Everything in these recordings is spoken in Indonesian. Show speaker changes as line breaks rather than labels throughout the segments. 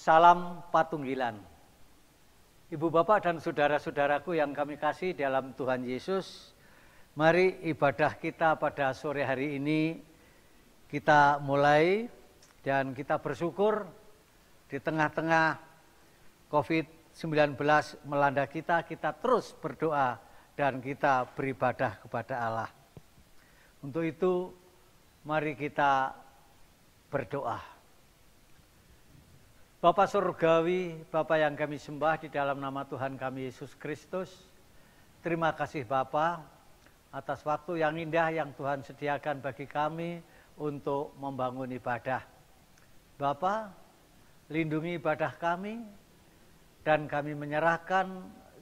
Salam Patunggilan. Ibu bapak dan saudara-saudaraku yang kami kasih dalam Tuhan Yesus, mari ibadah kita pada sore hari ini kita mulai dan kita bersyukur di tengah-tengah COVID-19 melanda kita terus berdoa dan kita beribadah kepada Allah. Untuk itu mari kita berdoa. Bapa Surgawi, Bapa yang kami sembah di dalam nama Tuhan kami Yesus Kristus, terima kasih Bapa atas waktu yang indah yang Tuhan sediakan bagi kami untuk membangun ibadah. Bapa, lindungi ibadah kami dan kami menyerahkan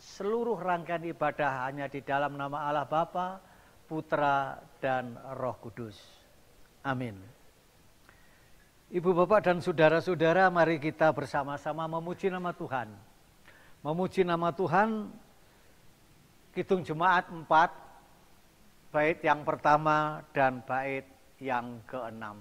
seluruh rangkaian ibadah hanya di dalam nama Allah Bapa, Putra dan Roh Kudus. Amin. Ibu bapak dan saudara-saudara, mari kita bersama-sama memuji nama Tuhan. Memuji nama Tuhan, Kidung Jemaat 4, bait yang pertama dan bait yang ke-6.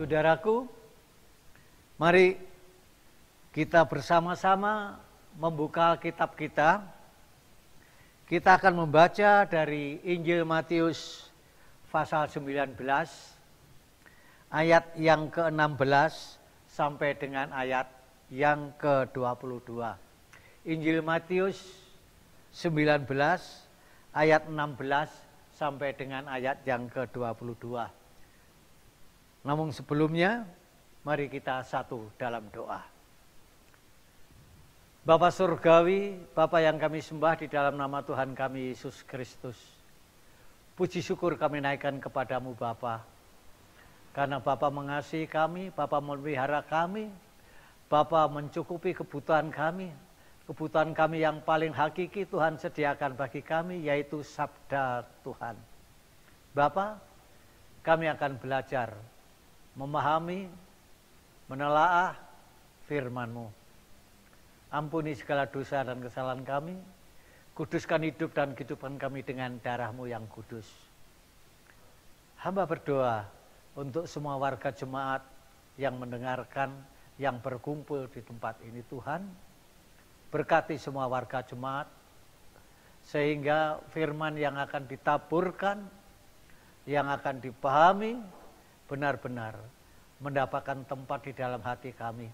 Saudaraku, mari kita bersama-sama membuka Alkitab kita. Kita akan membaca dari Injil Matius pasal 19, ayat yang ke-16 sampai dengan ayat yang ke-22. Injil Matius 19, ayat 16 sampai dengan ayat yang ke-22. Namun sebelumnya, mari kita satu dalam doa. Bapa Surgawi, Bapa yang kami sembah di dalam nama Tuhan kami Yesus Kristus. Puji syukur kami naikkan kepadamu Bapa. Karena Bapa mengasihi kami, Bapa memelihara kami, Bapa mencukupi kebutuhan kami. Kebutuhan kami yang paling hakiki Tuhan sediakan bagi kami, yaitu sabda Tuhan. Bapa, kami akan belajar memahami, menelaah firman-Mu. Ampuni segala dosa dan kesalahan kami, kuduskan hidup dan kehidupan kami dengan darah-Mu yang kudus. Hamba berdoa untuk semua warga jemaat yang mendengarkan, yang berkumpul di tempat ini Tuhan. Berkati semua warga jemaat, sehingga firman yang akan ditaburkan, yang akan dipahami, benar-benar mendapatkan tempat di dalam hati kami.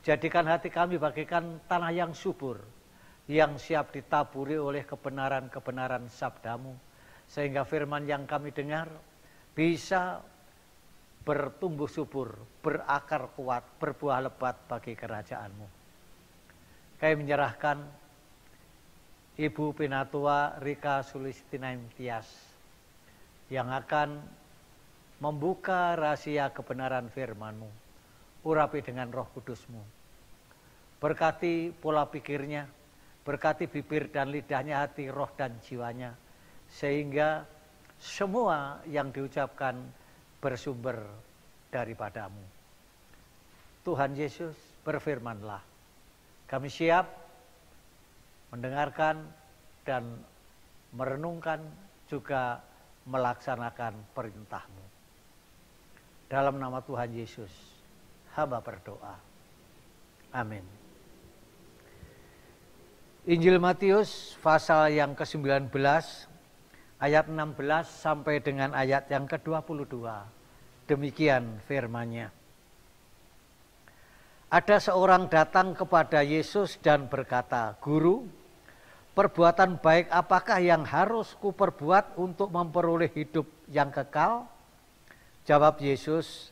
Jadikan hati kami bagaikan tanah yang subur, yang siap ditaburi oleh kebenaran-kebenaran sabda-Mu, sehingga firman yang kami dengar bisa bertumbuh subur, berakar kuat, berbuah lebat bagi kerajaan-Mu. Kami menyerahkan Ibu Penatua Rika Sulistinaim Tias yang akan membuka rahasia kebenaran firman-Mu. Urapi dengan Roh Kudus-Mu. Berkati pola pikirnya, berkati bibir dan lidahnya, hati, roh dan jiwanya, sehingga semua yang diucapkan bersumber daripada-Mu. Tuhan Yesus, berfirmanlah. Kami siap mendengarkan dan merenungkan juga melaksanakan perintah-Mu. Dalam nama Tuhan Yesus, hamba berdoa. Amin. Injil Matius pasal yang ke-19 ayat 16 sampai dengan ayat yang ke-22. Demikian firman-Nya. Ada seorang datang kepada Yesus dan berkata, "Guru, perbuatan baik apakah yang harus kuperbuat untuk memperoleh hidup yang kekal?" Jawab Yesus,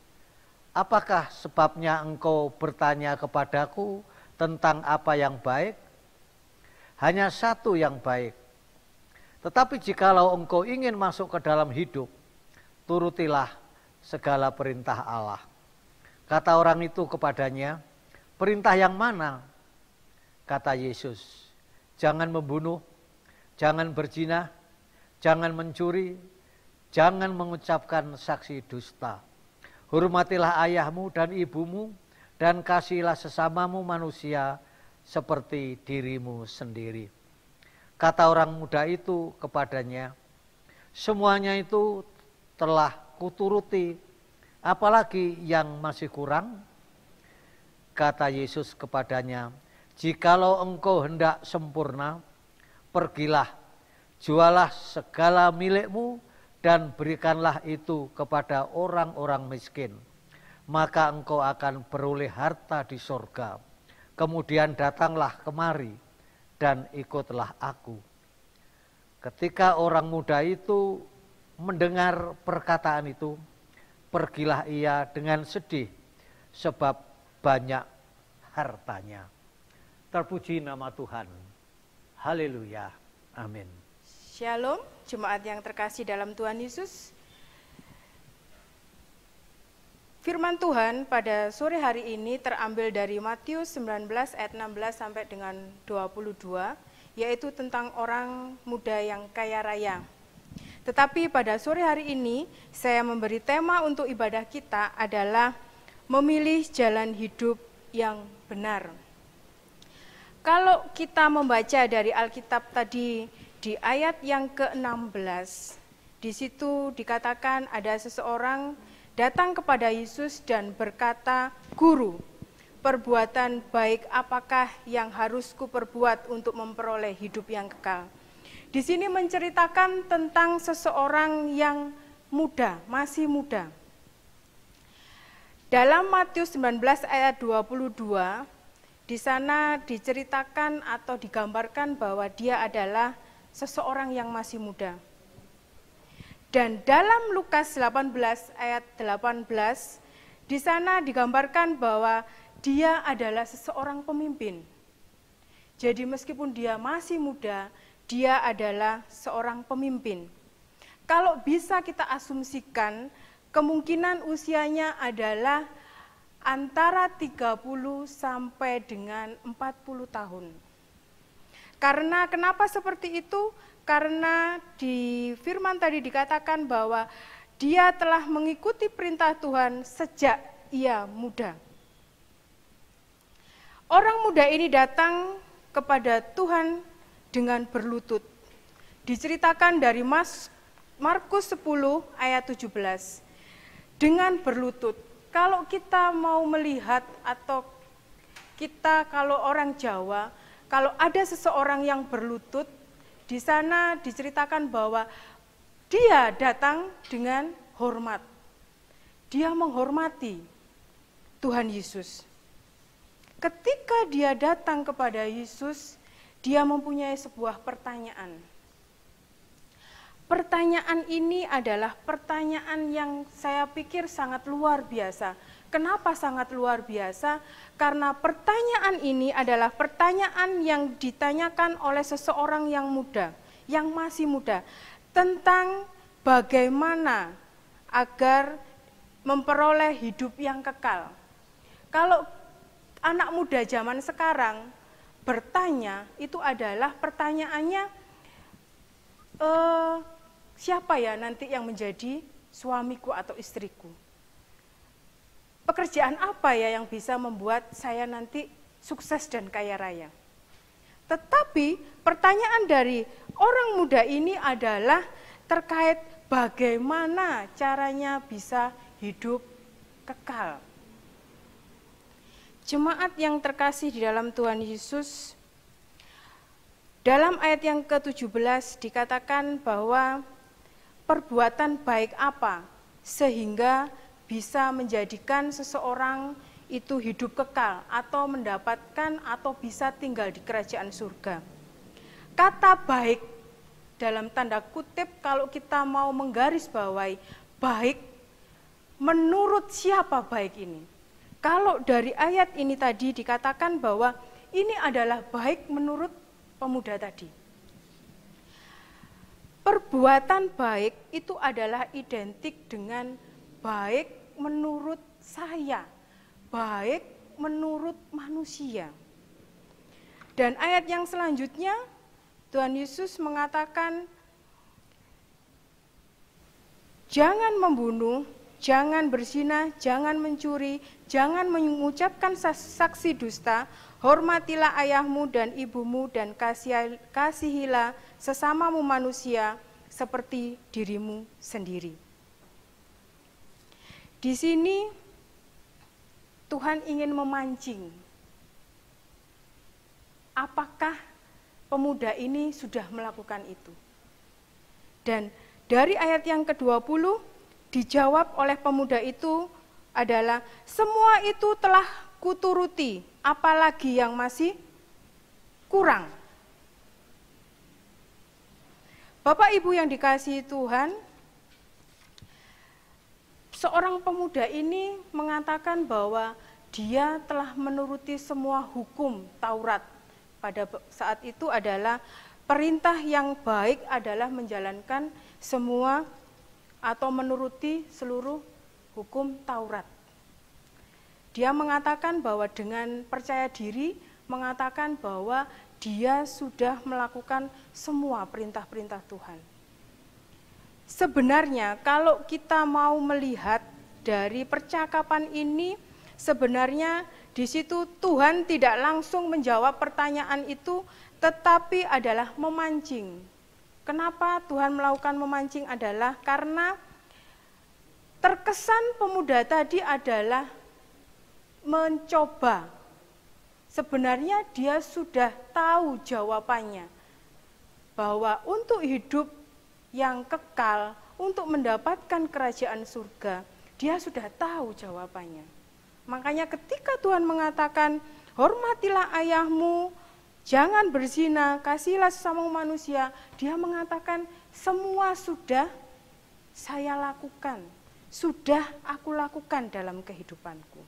"Apakah sebabnya engkau bertanya kepadaku tentang apa yang baik? Hanya satu yang baik. Tetapi jikalau engkau ingin masuk ke dalam hidup, turutilah segala perintah Allah." Kata orang itu kepadanya, "Perintah yang mana?" Kata Yesus, "Jangan membunuh, jangan berzina, jangan mencuri, jangan mengucapkan saksi dusta. Hormatilah ayahmu dan ibumu, dan kasihilah sesamamu manusia seperti dirimu sendiri." Kata orang muda itu kepadanya, "Semuanya itu telah kuturuti, apalagi yang masih kurang?" Kata Yesus kepadanya, "Jikalau engkau hendak sempurna, pergilah, jualah segala milikmu dan berikanlah itu kepada orang-orang miskin. Maka engkau akan beroleh harta di sorga. Kemudian datanglah kemari dan ikutlah aku." Ketika orang muda itu mendengar perkataan itu, pergilah ia dengan sedih sebab banyak hartanya. Terpuji nama Tuhan. Haleluya. Amin.
Shalom, jemaat yang terkasih dalam Tuhan Yesus. Firman Tuhan pada sore hari ini terambil dari Matius 19 ayat 16 sampai dengan 22, yaitu tentang orang muda yang kaya raya. Tetapi pada sore hari ini saya memberi tema untuk ibadah kita adalah memilih jalan hidup yang benar. Kalau kita membaca dari Alkitab tadi di ayat yang ke-16, di situ dikatakan ada seseorang datang kepada Yesus dan berkata, "Guru, perbuatan baik apakah yang harus kuperbuat untuk memperoleh hidup yang kekal?" Di sini menceritakan tentang seseorang yang muda, masih muda. Dalam Matius 19 ayat 22, di sana diceritakan atau digambarkan bahwa dia adalah seseorang yang masih muda. Dan dalam Lukas 18 ayat 18, di sana digambarkan bahwa dia adalah seseorang pemimpin. Jadi meskipun dia masih muda, dia adalah seorang pemimpin. Kalau bisa kita asumsikan, kemungkinan usianya adalah antara 30 sampai dengan 40 tahun. Karena kenapa seperti itu? Karena di firman tadi dikatakan bahwa dia telah mengikuti perintah Tuhan sejak ia muda. Orang muda ini datang kepada Tuhan dengan berlutut. Diceritakan dari Markus 10 ayat 17. Dengan berlutut. Kalau kita mau melihat atau kita kalau orang Jawa, kalau ada seseorang yang berlutut, di sana diceritakan bahwa dia datang dengan hormat. Dia menghormati Tuhan Yesus. Ketika dia datang kepada Yesus, dia mempunyai sebuah pertanyaan. Pertanyaan ini adalah pertanyaan yang saya pikir sangat luar biasa. Kenapa sangat luar biasa? Karena pertanyaan ini adalah pertanyaan yang ditanyakan oleh seseorang yang muda, yang masih muda, tentang bagaimana agar memperoleh hidup yang kekal. Kalau anak muda zaman sekarang bertanya, itu adalah pertanyaannya, siapa ya nanti yang menjadi suamiku atau istriku? Pekerjaan apa ya yang bisa membuat saya nanti sukses dan kaya raya? Tetapi pertanyaan dari orang muda ini adalah terkait bagaimana caranya bisa hidup kekal. Jemaat yang terkasih di dalam Tuhan Yesus, dalam ayat yang ke-17 dikatakan bahwa perbuatan baik apa sehingga bisa menjadikan seseorang itu hidup kekal atau mendapatkan atau bisa tinggal di kerajaan surga. Kata baik dalam tanda kutip, kalau kita mau menggarisbawahi baik, menurut siapa baik ini? Kalau dari ayat ini tadi dikatakan bahwa ini adalah baik menurut pemuda tadi. Perbuatan baik itu adalah identik dengan baik menurut saya, baik menurut manusia. Dan ayat yang selanjutnya, Tuhan Yesus mengatakan, jangan membunuh, jangan berzina, jangan mencuri, jangan mengucapkan saksi dusta, hormatilah ayahmu dan ibumu dan kasihilah sesamamu manusia seperti dirimu sendiri. Di sini Tuhan ingin memancing. Apakah pemuda ini sudah melakukan itu? Dan dari ayat yang ke-20 dijawab oleh pemuda itu adalah, semua itu telah kuturuti, apalagi yang masih kurang. Bapak Ibu yang dikasihi Tuhan, seorang pemuda ini mengatakan bahwa dia telah menuruti semua hukum Taurat. Pada saat itu adalah perintah yang baik adalah menjalankan semua atau menuruti seluruh hukum Taurat. Dia mengatakan bahwa dengan percaya diri, mengatakan bahwa dia sudah melakukan semua perintah-perintah Tuhan. Sebenarnya kalau kita mau melihat dari percakapan ini, sebenarnya di situ Tuhan tidak langsung menjawab pertanyaan itu, tetapi adalah memancing. Kenapa Tuhan melakukan memancing adalah karena terkesan pemuda tadi adalah mencoba. Sebenarnya dia sudah tahu jawabannya, bahwa untuk hidup yang kekal, untuk mendapatkan kerajaan surga, dia sudah tahu jawabannya. Makanya ketika Tuhan mengatakan, hormatilah ayahmu, jangan berzina, kasihilah sesamamu manusia, dia mengatakan, semua sudah saya lakukan, sudah aku lakukan dalam kehidupanku.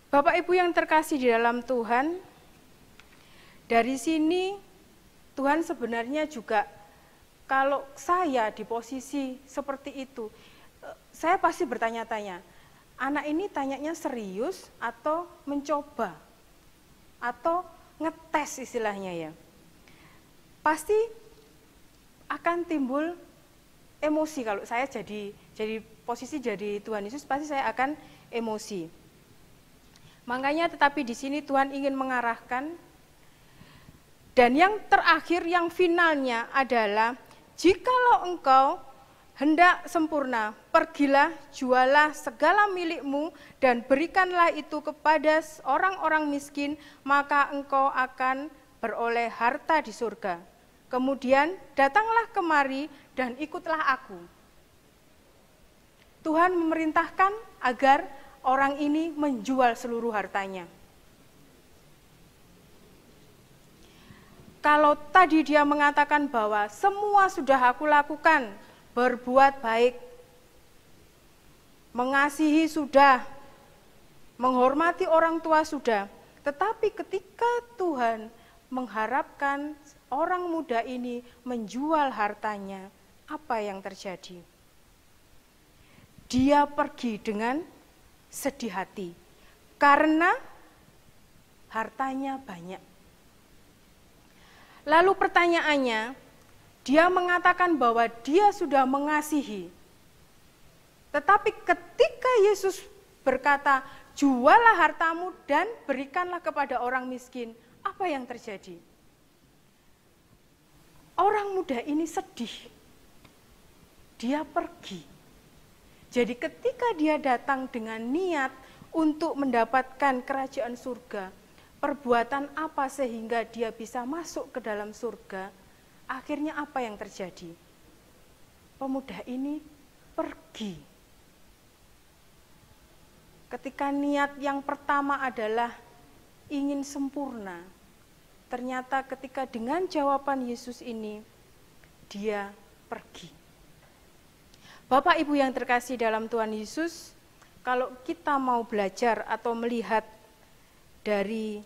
Bapak Ibu yang terkasih di dalam Tuhan, dari sini Tuhan sebenarnya juga, kalau saya di posisi seperti itu, saya pasti bertanya-tanya, anak ini tanyanya serius atau mencoba, atau ngetes istilahnya ya. Pasti akan timbul emosi kalau saya jadi posisi jadi Tuhan Yesus, pasti saya akan emosi. Makanya tetapi di sini Tuhan ingin mengarahkan, dan yang terakhir, yang finalnya adalah, jikalau engkau hendak sempurna, pergilah, jualah segala milikmu, dan berikanlah itu kepada orang-orang miskin, maka engkau akan beroleh harta di surga. Kemudian datanglah kemari dan ikutlah aku. Tuhan memerintahkan agar orang ini menjual seluruh hartanya. Kalau tadi dia mengatakan bahwa semua sudah aku lakukan, berbuat baik, mengasihi sudah, menghormati orang tua sudah, tetapi ketika Tuhan mengharapkan orang muda ini menjual hartanya, apa yang terjadi? Dia pergi dengan sedih hati, karena hartanya banyak. Lalu pertanyaannya, dia mengatakan bahwa dia sudah mengasihi. Tetapi ketika Yesus berkata, jualah hartamu dan berikanlah kepada orang miskin, apa Apa yang terjadi? Orang muda ini sedih. Dia pergi. Jadi ketika dia datang dengan niat untuk mendapatkan kerajaan surga, perbuatan apa sehingga dia bisa masuk ke dalam surga? Akhirnya apa yang terjadi? Pemuda ini pergi. Ketika niat yang pertama adalah ingin sempurna, ternyata ketika dengan jawaban Yesus ini, dia pergi. Bapak Ibu yang terkasih dalam Tuhan Yesus, kalau kita mau belajar atau melihat dari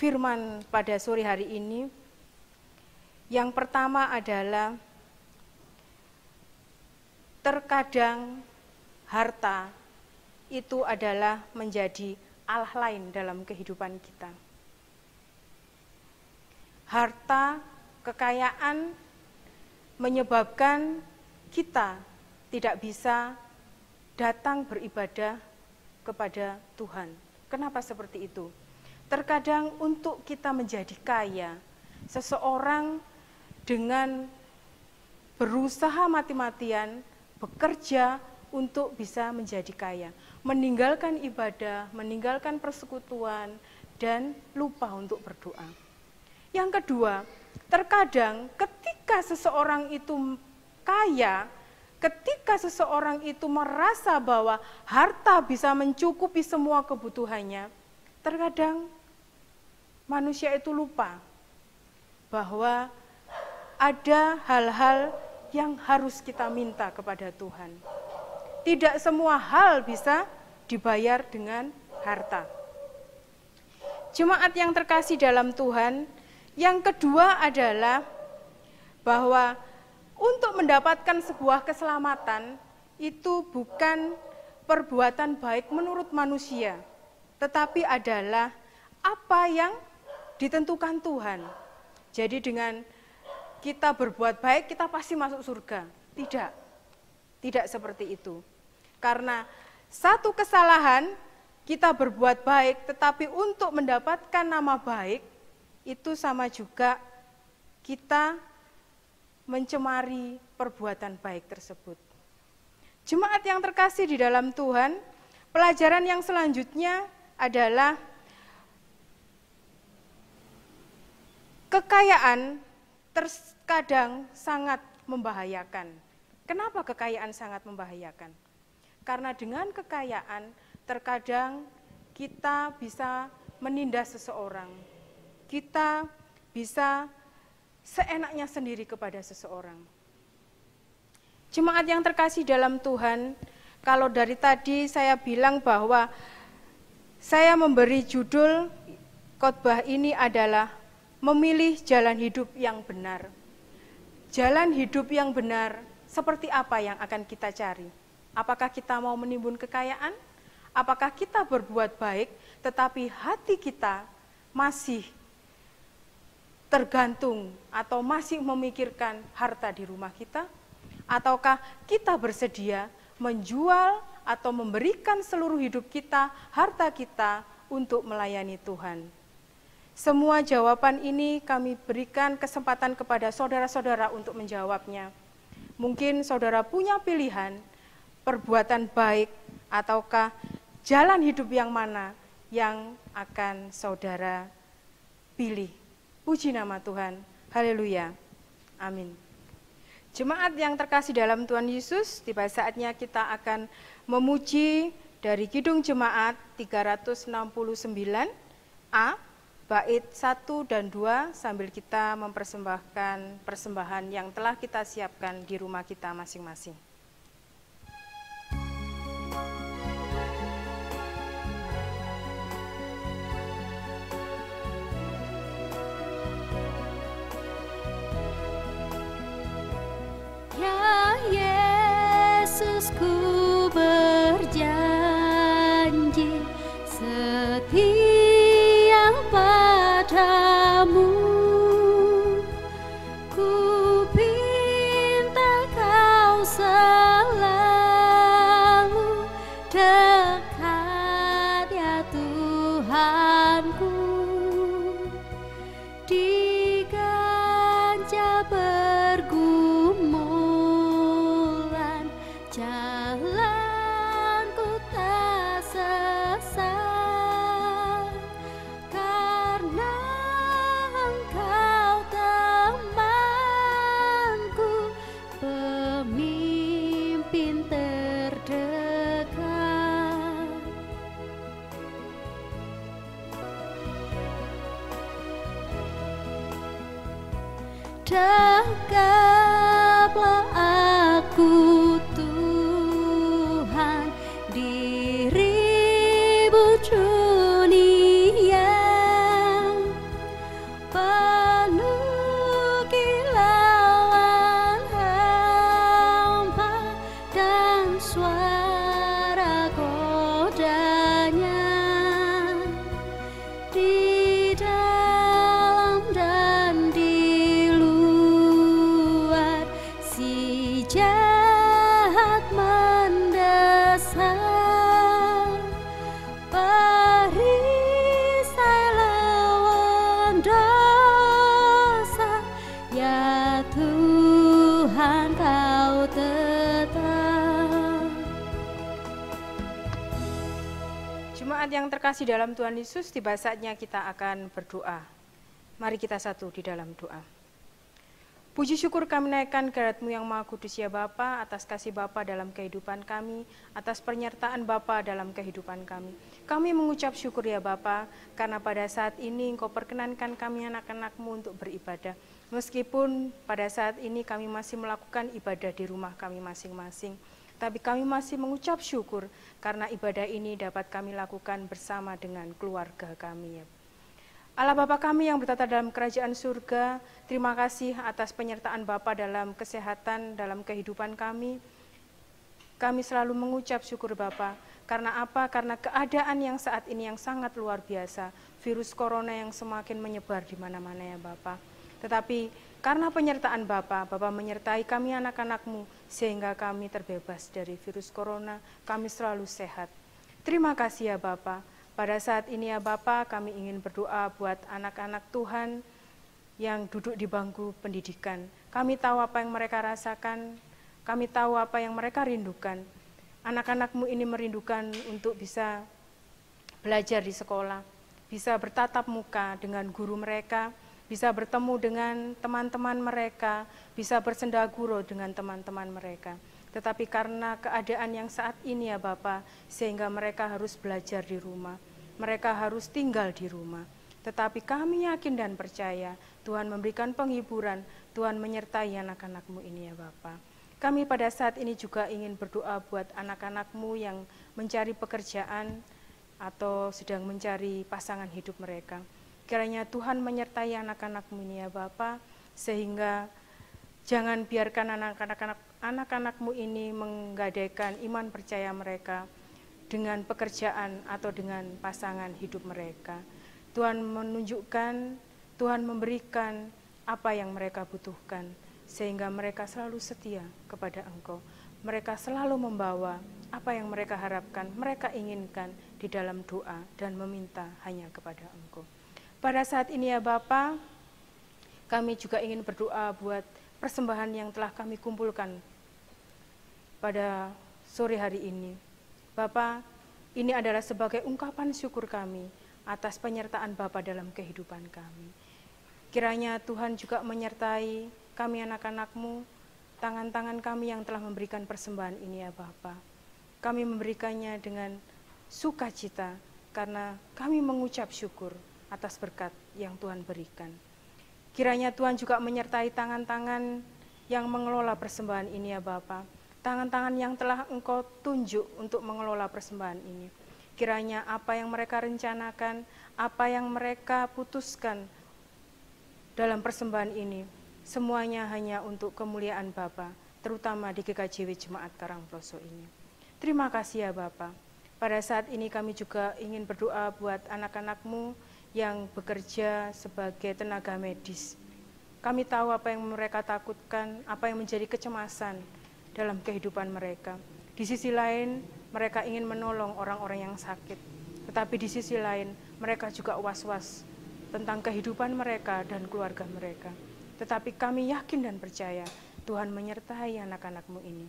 firman pada sore hari ini, yang pertama adalah terkadang harta itu adalah menjadi Allah lain dalam kehidupan kita. Harta, kekayaan menyebabkan kita tidak bisa datang beribadah kepada Tuhan. Kenapa seperti itu? Terkadang untuk kita menjadi kaya, seseorang dengan berusaha mati-matian, bekerja untuk bisa menjadi kaya, meninggalkan ibadah, meninggalkan persekutuan, dan lupa untuk berdoa. Yang kedua, terkadang ketika seseorang itu kaya, ketika seseorang itu merasa bahwa harta bisa mencukupi semua kebutuhannya, terkadang manusia itu lupa bahwa ada hal-hal yang harus kita minta kepada Tuhan. Tidak semua hal bisa dibayar dengan harta. Jemaat yang terkasih dalam Tuhan, yang kedua adalah bahwa untuk mendapatkan sebuah keselamatan itu bukan perbuatan baik menurut manusia, tetapi adalah apa yang ditentukan Tuhan. Jadi dengan kita berbuat baik kita pasti masuk surga. Tidak seperti itu. Karena satu kesalahan kita berbuat baik, tetapi untuk mendapatkan nama baik itu sama juga kita mencemari perbuatan baik tersebut. Jemaat yang terkasih di dalam Tuhan, pelajaran yang selanjutnya adalah kekayaan terkadang sangat membahayakan. Kenapa kekayaan sangat membahayakan? Karena dengan kekayaan terkadang kita bisa menindas seseorang. Kita bisa seenaknya sendiri kepada seseorang. Jemaat yang terkasih dalam Tuhan, kalau dari tadi saya bilang bahwa saya memberi judul khotbah ini adalah memilih jalan hidup yang benar. Jalan hidup yang benar seperti apa yang akan kita cari? Apakah kita mau menimbun kekayaan? Apakah kita berbuat baik tetapi hati kita masih tergantung atau masih memikirkan harta di rumah kita? Ataukah kita bersedia menjual atau memberikan seluruh hidup kita, harta kita untuk melayani Tuhan? Semua jawaban ini kami berikan kesempatan kepada saudara-saudara untuk menjawabnya. Mungkin saudara punya pilihan perbuatan baik ataukah jalan hidup yang mana yang akan saudara pilih. Puji nama Tuhan. Haleluya. Amin. Jemaat yang terkasih dalam Tuhan Yesus, tiba saatnya kita akan memuji dari Kidung Jemaat 369A, bait 1 dan 2, sambil kita mempersembahkan persembahan yang telah kita siapkan di rumah kita masing-masing.
Yesusku berjanji setia padamu, ku pinta kau selalu dekat ya Tuhanku. Tegaplah aku Tuhan di ribut dunia, penuh kilauan hampa dan suara godanya. Di dalam dan di luar si jahat mendesak, perisai lawan dosa, ya Tuhan Kau tetap.
Jemaat yang terkasih dalam Tuhan Yesus, tiba saatnya kita akan berdoa. Mari kita satu di dalam doa. Puji syukur kami naikkan kehadirat-Mu yang Maha Kudus ya Bapa, atas kasih Bapa dalam kehidupan kami, atas penyertaan Bapa dalam kehidupan kami. Kami mengucap syukur ya Bapa, karena pada saat ini Engkau perkenankan kami anak-anak-Mu untuk beribadah. Meskipun pada saat ini kami masih melakukan ibadah di rumah kami masing-masing, tapi kami masih mengucap syukur karena ibadah ini dapat kami lakukan bersama dengan keluarga kami ya. Allah Bapa kami yang bertata dalam kerajaan surga, terima kasih atas penyertaan Bapa dalam kesehatan, dalam kehidupan kami. Kami selalu mengucap syukur Bapa. Karena apa? Karena keadaan yang saat ini yang sangat luar biasa. Virus corona yang semakin menyebar di mana-mana ya Bapa. Tetapi karena penyertaan Bapa, Bapa menyertai kami anak-anak-Mu, sehingga kami terbebas dari virus corona, kami selalu sehat. Terima kasih ya Bapa. Pada saat ini ya Bapa, kami ingin berdoa buat anak-anak Tuhan yang duduk di bangku pendidikan. Kami tahu apa yang mereka rasakan, kami tahu apa yang mereka rindukan. Anak-anak-Mu ini merindukan untuk bisa belajar di sekolah, bisa bertatap muka dengan guru mereka, bisa bertemu dengan teman-teman mereka, bisa bersendaguro dengan teman-teman mereka. Tetapi karena keadaan yang saat ini ya Bapa, sehingga mereka harus belajar di rumah, mereka harus tinggal di rumah. Tetapi kami yakin dan percaya Tuhan memberikan penghiburan, Tuhan menyertai anak-anak-Mu ini ya Bapa. Kami pada saat ini juga ingin berdoa buat anak-anak-Mu yang mencari pekerjaan atau sedang mencari pasangan hidup mereka. Kiranya Tuhan menyertai anak-anak-Mu ini ya Bapa, sehingga jangan biarkan anak-anak-Mu ini menggadaikan iman percaya mereka dengan pekerjaan atau dengan pasangan hidup mereka. Tuhan menunjukkan, Tuhan memberikan apa yang mereka butuhkan, sehingga mereka selalu setia kepada Engkau. Mereka selalu membawa apa yang mereka harapkan, mereka inginkan di dalam doa dan meminta hanya kepada Engkau. Pada saat ini ya Bapa, kami juga ingin berdoa buat persembahan yang telah kami kumpulkan pada sore hari ini. Bapa, ini adalah sebagai ungkapan syukur kami atas penyertaan Bapa dalam kehidupan kami. Kiranya Tuhan juga menyertai kami anak-anak-Mu, tangan-tangan kami yang telah memberikan persembahan ini ya Bapa. Kami memberikannya dengan sukacita karena kami mengucap syukur atas berkat yang Tuhan berikan. Kiranya Tuhan juga menyertai tangan-tangan yang mengelola persembahan ini ya Bapa. Tangan-tangan yang telah Engkau tunjuk untuk mengelola persembahan ini. Kiranya apa yang mereka rencanakan, apa yang mereka putuskan dalam persembahan ini, semuanya hanya untuk kemuliaan Bapa, terutama di GKJW Jemaat Karangploso ini. Terima kasih ya Bapa. Pada saat ini kami juga ingin berdoa buat anak-anak-Mu yang bekerja sebagai tenaga medis. Kami tahu apa yang mereka takutkan, apa yang menjadi kecemasan dalam kehidupan mereka. Di sisi lain, mereka ingin menolong orang-orang yang sakit. Tetapi di sisi lain, mereka juga was-was tentang kehidupan mereka dan keluarga mereka. Tetapi kami yakin dan percaya, Tuhan menyertai anak-anak-Mu ini.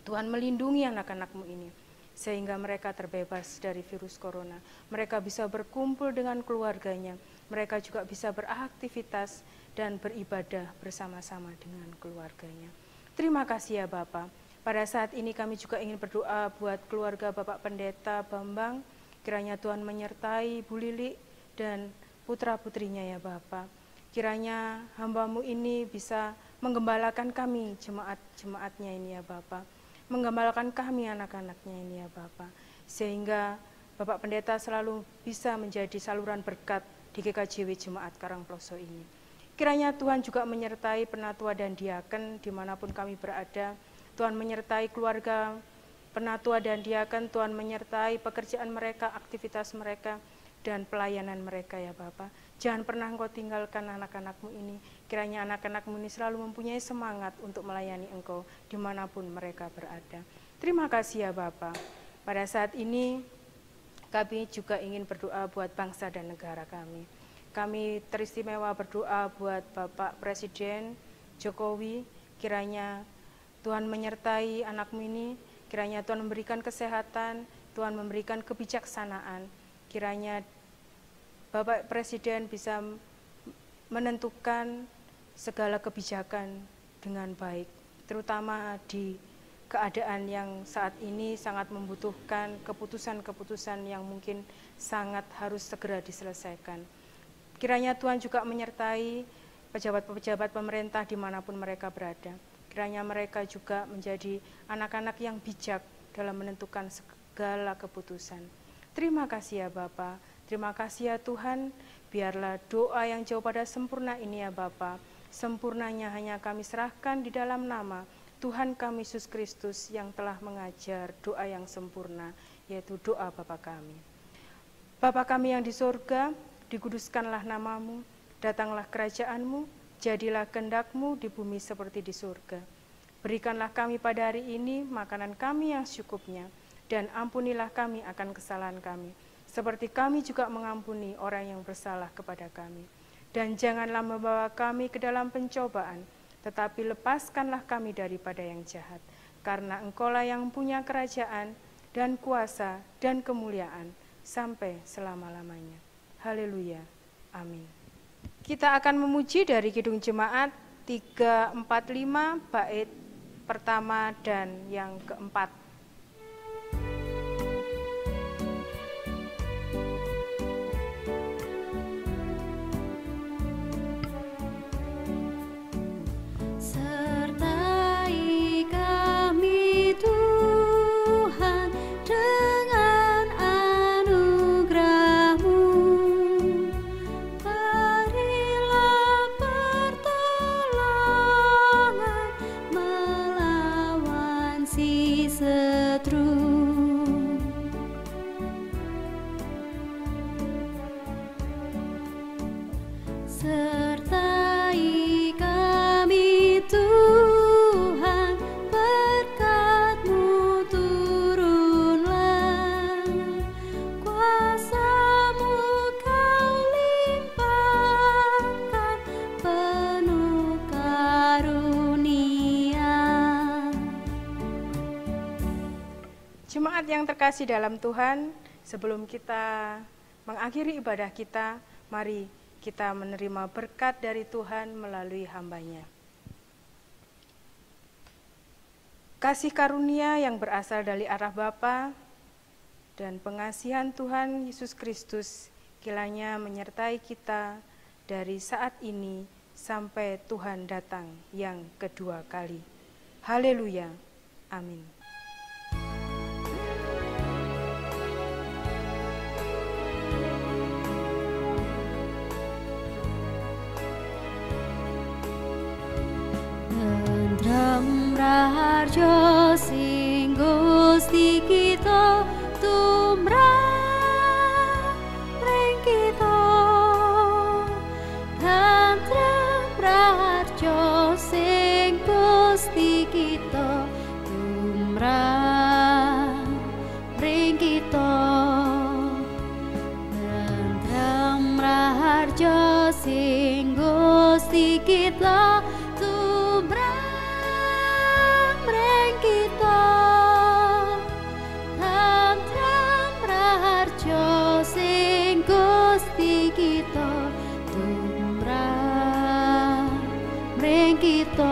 Tuhan melindungi anak-anak-Mu ini, sehingga mereka terbebas dari virus corona. Mereka bisa berkumpul dengan keluarganya, mereka juga bisa beraktivitas dan beribadah bersama-sama dengan keluarganya. Terima kasih ya Bapak. Pada saat ini kami juga ingin berdoa buat keluarga Bapak Pendeta Bambang, kiranya Tuhan menyertai Bu Lili dan putra-putrinya ya Bapak. Kiranya hamba-Mu ini bisa menggembalakan kami, jemaat-jemaatnya ini ya Bapak. Menggembalakan kami anak-anaknya ini ya Bapak. Sehingga Bapak Pendeta selalu bisa menjadi saluran berkat di GKJW Jemaat Karangploso ini. Kiranya Tuhan juga menyertai penatua dan diaken dimanapun kami berada. Tuhan menyertai keluarga penatua dan diaken, Tuhan menyertai pekerjaan mereka, aktivitas mereka, dan pelayanan mereka ya Bapak. Jangan pernah Engkau tinggalkan anak-anak-Mu ini. Kiranya anak-anak-Mu ini selalu mempunyai semangat untuk melayani Engkau dimanapun mereka berada. Terima kasih ya Bapak. Pada saat ini kami juga ingin berdoa buat bangsa dan negara kami. Kami teristimewa berdoa buat Bapak Presiden Jokowi. Kiranya Tuhan menyertai anak-Mu ini. Kiranya Tuhan memberikan kesehatan, Tuhan memberikan kebijaksanaan. Kiranya Bapak Presiden bisa menentukan segala kebijakan dengan baik, terutama di keadaan yang saat ini sangat membutuhkan keputusan-keputusan yang mungkin sangat harus segera diselesaikan. Kiranya Tuhan juga menyertai pejabat-pejabat pemerintah dimanapun mereka berada. Kiranya mereka juga menjadi anak-anak yang bijak dalam menentukan segala keputusan. Terima kasih ya Bapa, terima kasih ya Tuhan, biarlah doa yang jauh pada sempurna ini ya Bapa, sempurnanya hanya kami serahkan di dalam nama Tuhan kami Yesus Kristus yang telah mengajar doa yang sempurna, yaitu doa Bapa kami. Bapa kami yang di surga, dikuduskanlah namamu, datanglah kerajaan-Mu, jadilah kehendak-Mu di bumi seperti di surga. Berikanlah kami pada hari ini makanan kami yang secukupnya, dan ampunilah kami akan kesalahan kami, seperti kami juga mengampuni orang yang bersalah kepada kami. Dan janganlah membawa kami ke dalam pencobaan, tetapi lepaskanlah kami daripada yang jahat, karena Engkau-lah yang punya kerajaan, dan kuasa, dan kemuliaan, sampai selama-lamanya. Haleluya. Amin. Kita akan memuji dari Kidung Jemaat 345 bait pertama dan yang keempat.
Sertai kami Tuhan dengan anugerah-Mu. Berilah pertolongan melawan si setru. Sertai kami Tuhan, berkat-Mu turunlah, kuasa-Mu Kau limpahkan, penuh karunia.
Jemaat yang terkasih dalam Tuhan, sebelum kita mengakhiri ibadah kita, mari kita menerima berkat dari Tuhan melalui hamba-Nya. Kasih karunia yang berasal dari arah Bapa dan pengasihan Tuhan Yesus Kristus kiranya menyertai kita dari saat ini sampai Tuhan datang yang kedua kali. Haleluya. Amin.
Tentrem raharjo sing Gusti kita tumrap ring kita. Tentrem raharjo sing Gusti kita tumrap ring kita. Tentrem raharjo sing Gusti kita kita